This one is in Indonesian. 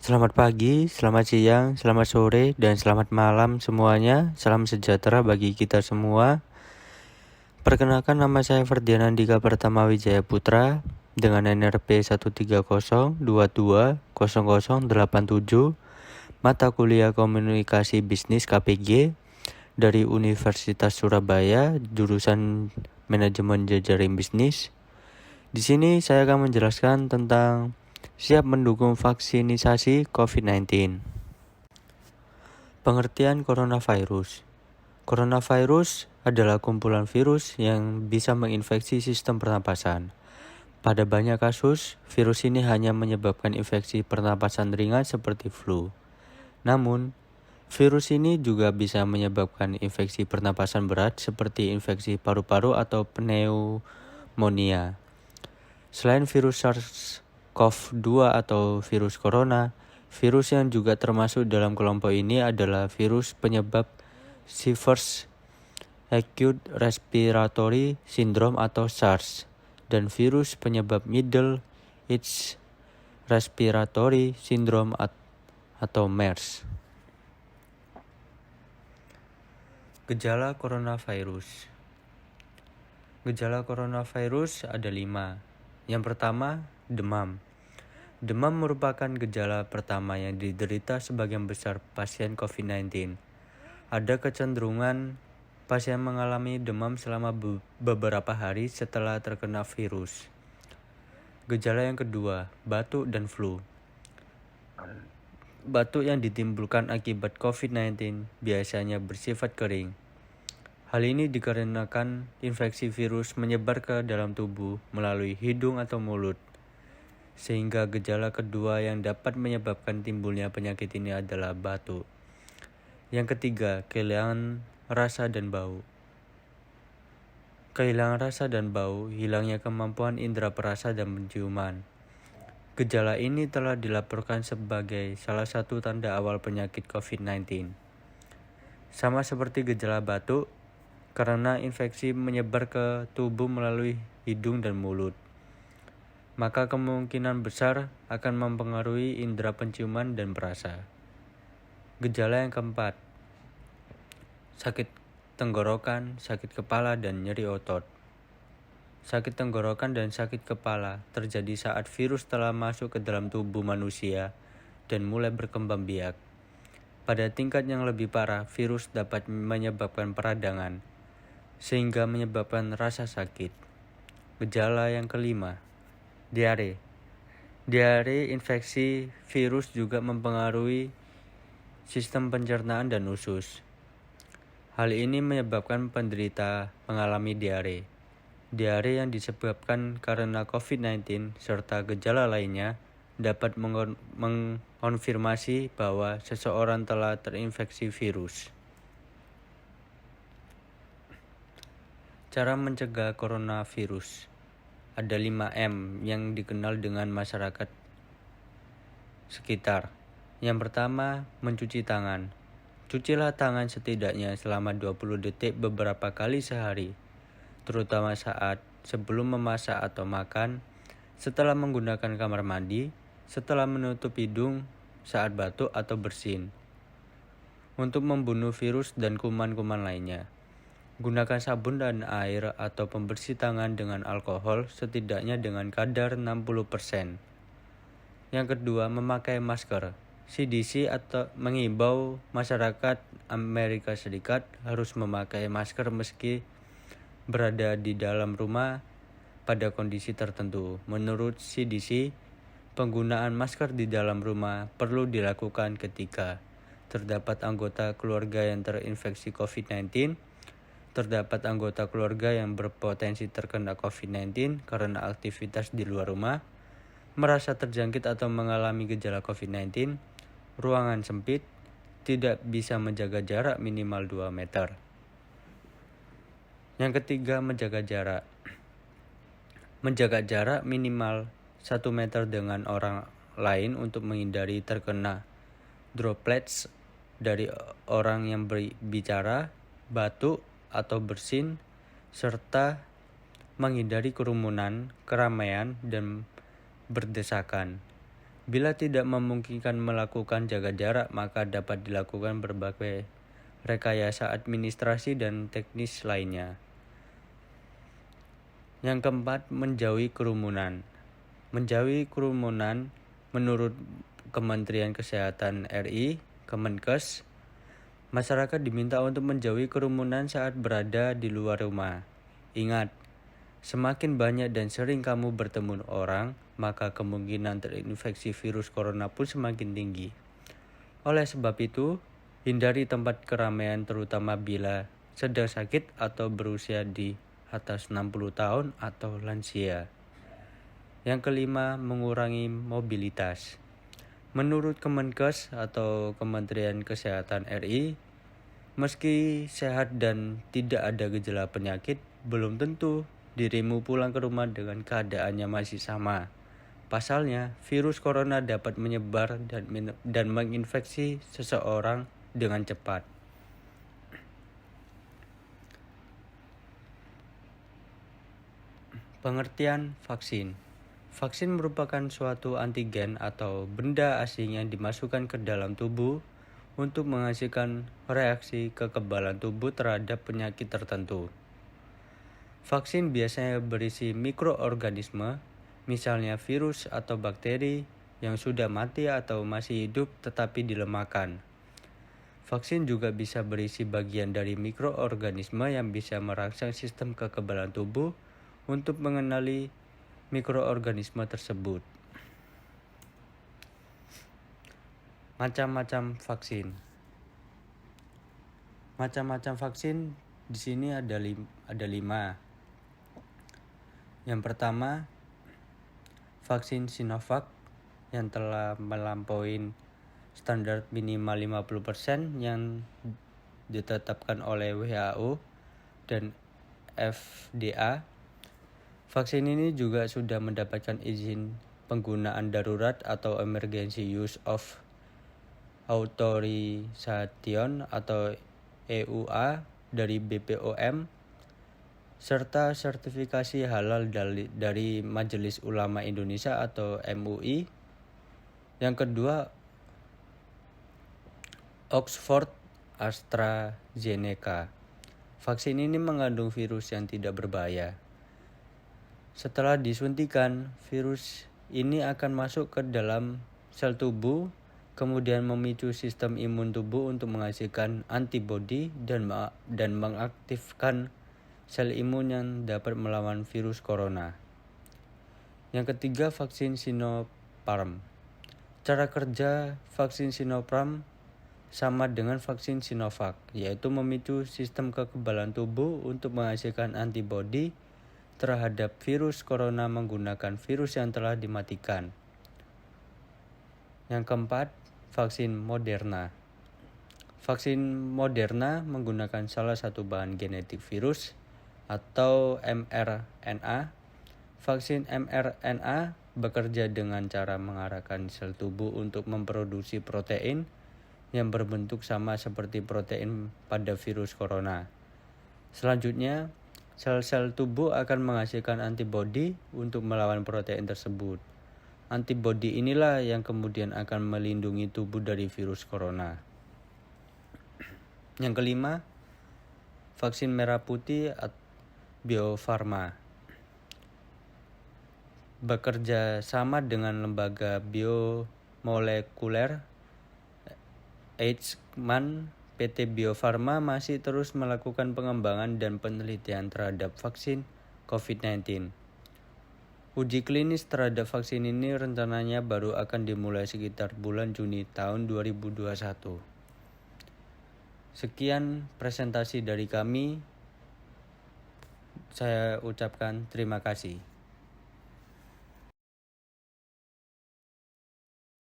Selamat pagi, selamat siang, selamat sore, dan selamat malam semuanya. Salam sejahtera bagi kita semua. Perkenalkan, nama saya Ferdian Andika Pertama Wijaya Putra dengan NRP 130220087, mata kuliah Komunikasi Bisnis KPG dari Universitas Surabaya, jurusan Manajemen Jejaring Bisnis. Di sini saya akan menjelaskan tentang siap mendukung vaksinisasi COVID-19. Pengertian coronavirus. Coronavirus adalah kumpulan virus yang bisa menginfeksi sistem pernapasan. Pada banyak kasus, virus ini hanya menyebabkan infeksi pernapasan ringan seperti flu. Namun, virus ini juga bisa menyebabkan infeksi pernapasan berat seperti infeksi paru-paru atau pneumonia. Selain virus SARS-CoV-2 atau virus corona, virus yang juga termasuk dalam kelompok ini adalah virus penyebab Severe Acute Respiratory Syndrome atau SARS dan virus penyebab Middle East Respiratory Syndrome atau MERS. Gejala coronavirus. Gejala coronavirus ada 5. Yang pertama, demam. Demam merupakan gejala pertama yang diderita sebagian besar pasien COVID-19. Ada kecenderungan pasien mengalami demam selama beberapa hari setelah terkena virus. Gejala yang kedua, batuk dan flu. Batuk yang ditimbulkan akibat COVID-19 biasanya bersifat kering. Hal ini dikarenakan infeksi virus menyebar ke dalam tubuh melalui hidung atau mulut. Sehingga gejala kedua yang dapat menyebabkan timbulnya penyakit ini adalah batuk. Yang ketiga, kehilangan rasa dan bau. Kehilangan rasa dan bau, hilangnya kemampuan indera perasa dan penciuman. Gejala ini telah dilaporkan sebagai salah satu tanda awal penyakit COVID-19. Sama seperti gejala batuk, karena infeksi menyebar ke tubuh melalui hidung dan mulut, maka kemungkinan besar akan mempengaruhi indera penciuman dan perasa. Gejala yang keempat, sakit tenggorokan, sakit kepala, dan nyeri otot. Sakit tenggorokan dan sakit kepala terjadi saat virus telah masuk ke dalam tubuh manusia dan mulai berkembang biak. Pada tingkat yang lebih parah, virus dapat menyebabkan peradangan, sehingga menyebabkan rasa sakit. Gejala yang kelima, diare. Diare infeksi virus juga mempengaruhi sistem pencernaan dan usus. Hal ini menyebabkan penderita mengalami diare. Diare yang disebabkan karena COVID-19 serta gejala lainnya dapat mengkonfirmasi bahwa seseorang telah terinfeksi virus. Cara mencegah coronavirus. Ada 5M yang dikenal dengan masyarakat sekitar. Yang pertama, mencuci tangan. Cucilah tangan setidaknya selama 20 detik beberapa kali sehari, terutama saat sebelum memasak atau makan, setelah menggunakan kamar mandi, setelah menutup hidung saat batuk atau bersin. Untuk membunuh virus dan kuman-kuman lainnya, gunakan sabun dan air atau pembersih tangan dengan alkohol setidaknya dengan kadar 60%. Yang kedua, memakai masker. CDC atau mengimbau masyarakat Amerika Serikat harus memakai masker meski berada di dalam rumah pada kondisi tertentu. Menurut CDC, penggunaan masker di dalam rumah perlu dilakukan ketika terdapat anggota keluarga yang terinfeksi COVID-19, terdapat anggota keluarga yang berpotensi terkena COVID-19 karena aktivitas di luar rumah, merasa terjangkit atau mengalami gejala COVID-19, ruangan sempit, tidak bisa menjaga jarak minimal 2 meter. Yang ketiga, menjaga jarak. Menjaga jarak minimal 1 meter dengan orang lain untuk menghindari terkena droplets dari orang yang berbicara, batuk, atau bersin, serta menghindari kerumunan, keramaian, dan berdesakan. Bila tidak memungkinkan melakukan jaga jarak, maka dapat dilakukan berbagai rekayasa administrasi dan teknis lainnya. Yang keempat, menjauhi kerumunan. Menjauhi kerumunan menurut Kementerian Kesehatan RI, Kemenkes, masyarakat diminta untuk menjauhi kerumunan saat berada di luar rumah. Ingat, semakin banyak dan sering kamu bertemu orang, maka kemungkinan terinfeksi virus corona pun semakin tinggi. Oleh sebab itu, hindari tempat keramaian terutama bila sedang sakit atau berusia di atas 60 tahun atau lansia. Yang kelima, mengurangi mobilitas. Menurut Kemenkes atau Kementerian Kesehatan RI, meski sehat dan tidak ada gejala penyakit, belum tentu dirimu pulang ke rumah dengan keadaannya masih sama. Pasalnya, virus corona dapat menyebar dan menginfeksi seseorang dengan cepat. Pengertian vaksin. Vaksin merupakan suatu antigen atau benda asing yang dimasukkan ke dalam tubuh untuk menghasilkan reaksi kekebalan tubuh terhadap penyakit tertentu. Vaksin biasanya berisi mikroorganisme, misalnya virus atau bakteri yang sudah mati atau masih hidup tetapi dilemahkan. Vaksin juga bisa berisi bagian dari mikroorganisme yang bisa merangsang sistem kekebalan tubuh untuk mengenali mikroorganisme tersebut. Macam-macam vaksin. Macam-macam vaksin di sini ada 5. Yang pertama, vaksin Sinovac yang telah melampaui standar minimal 50% yang ditetapkan oleh WHO dan FDA. Vaksin ini juga sudah mendapatkan izin penggunaan darurat atau Emergency Use of Authorization atau EUA dari BPOM serta sertifikasi halal dari Majelis Ulama Indonesia atau MUI. Yang kedua, Oxford AstraZeneca. Vaksin ini mengandung virus yang tidak berbahaya. Setelah disuntikan, virus ini akan masuk ke dalam sel tubuh, kemudian memicu sistem imun tubuh untuk menghasilkan antibodi dan mengaktifkan sel imun yang dapat melawan virus corona. Yang ketiga, vaksin Sinopharm. Cara kerja vaksin Sinopharm sama dengan vaksin Sinovac, yaitu memicu sistem kekebalan tubuh untuk menghasilkan antibodi terhadap virus corona menggunakan virus yang telah dimatikan. Yang keempat, vaksin Moderna. Vaksin Moderna menggunakan salah satu bahan genetik virus atau mRNA. Vaksin mRNA bekerja dengan cara mengarahkan sel tubuh untuk memproduksi protein yang berbentuk sama seperti protein pada virus corona. Selanjutnya, sel-sel tubuh akan menghasilkan antibodi untuk melawan protein tersebut. Antibodi inilah yang kemudian akan melindungi tubuh dari virus corona. Yang kelima, vaksin merah putih Bio Farma. Bekerja sama dengan lembaga biomolekuler Eichmann, PT Bio Farma masih terus melakukan pengembangan dan penelitian terhadap vaksin COVID-19. Uji klinis terhadap vaksin ini rencananya baru akan dimulai sekitar bulan Juni tahun 2021. Sekian presentasi dari kami. Saya ucapkan terima kasih.